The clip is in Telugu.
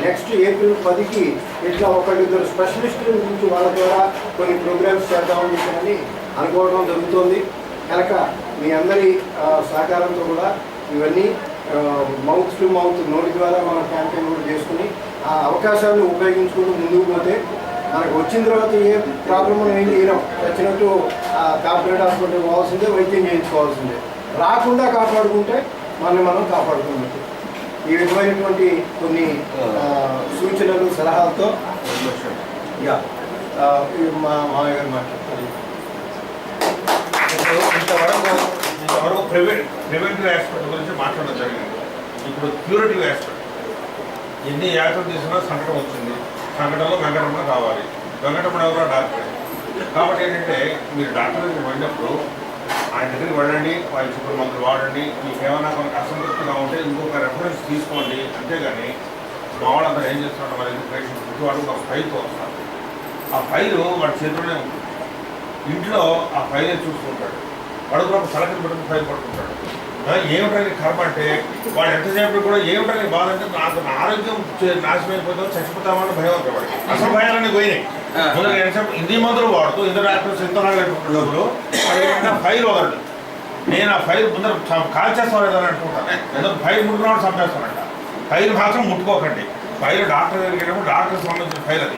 నెక్స్ట్ ఏప్రిల్ 10కి ఇట్లా ఒకరిద్దరు స్పెషలిస్టుల గురించి వాళ్ళ ద్వారా కొన్ని ప్రోగ్రామ్స్ చేద్దామని చెప్పని అనుకోవడం జరుగుతుంది. కనుక మీ అందరి సహకారంతో కూడా ఇవన్నీ మౌత్ టు మౌత్ నోటి ద్వారా మనం క్యాంపెయిన్ కూడా చేసుకుని ఆ అవకాశాలను ఉపయోగించుకుంటూ ముందుకు పోతే మనకు వచ్చిన తర్వాత ఏ ప్రాబ్లం ఏం చేయడం వచ్చినట్టు కార్పొరేట్ హాస్పిటల్ పోవాల్సిందే, వైద్యం చేయించుకోవాల్సిందే. రాకుండా కాపాడుకుంటే మనం కాపాడుకున్నట్టు. ఈ విధమైనటువంటి కొన్ని సూచనలు సలహాలతో మా మామయ్య గారు మాట్లాడతారు. ఇంతవరకు ప్రివెంటివ్ ఆస్పెక్ట్ గురించి మాట్లాడడం జరిగింది. ఇప్పుడు క్యూరేటివ్ ఆస్పెక్ట్, ఎన్ని యాత్రలు తీసుకున్నా సంకటం వచ్చింది, సంకటంలో వెంకటరమణ కావాలి. వెంకటరమణ ఎవరో డాక్టర్. కాబట్టి ఏంటంటే మీరు డాక్టర్ దగ్గరికి వెళ్ళినప్పుడు ఆయన దగ్గరికి వెళ్ళండి, వాళ్ళు చెప్పిన మందులు వాడండి. మీకు ఏమైనా కొంత అసంతృప్తిగా ఉంటే ఇంకొక రెఫరెన్స్ తీసుకోండి. అంతేగాని మా వాళ్ళంతా ఏం చేస్తున్నారు, మన పేషెంట్ ప్రతి వాడు ఒక ఫైల్తో వస్తారు. ఆ ఫైలు వాడి చేతిలోనే ఉంటుంది. ఇంట్లో ఆ ఫైలే చూసుకుంటాడు. పడుకున్నప్పుడు తలకి పెట్టుకుని ఫైల్ పడుకుంటాడు. ఏమిటని కర్మ అంటే వాడు ఎంతసేపు కూడా ఏమిటని బాధ అంటే నాకు నా ఆరోగ్యం నాశనమైపోతుందో చచ్చిపోతామని భయం ఉంటాడు. అసలు భయాలన్నీ పోయినాయి. ముందుగా ఎంతసేపు హిందీ మందులు వాడుతూ ఇద్దరు డాక్టర్స్ ఎంతో పెట్టుకున్నప్పుడు ఫైల్ వదలడు. నేను ఆ ఫైల్ ముందర కాల్ చేస్తాను అనుకుంటాను. ఎందుకంటే ఫైల్ ముట్టుకున్నప్పుడు చంపేస్తానంట. ఫైల్ మాత్రం ముట్టుకోకండి. ఫైల్ డాక్టర్ దగ్గరికి వెళ్ళినప్పుడు డాక్టర్ సంబంధించిన ఫైల్ అది.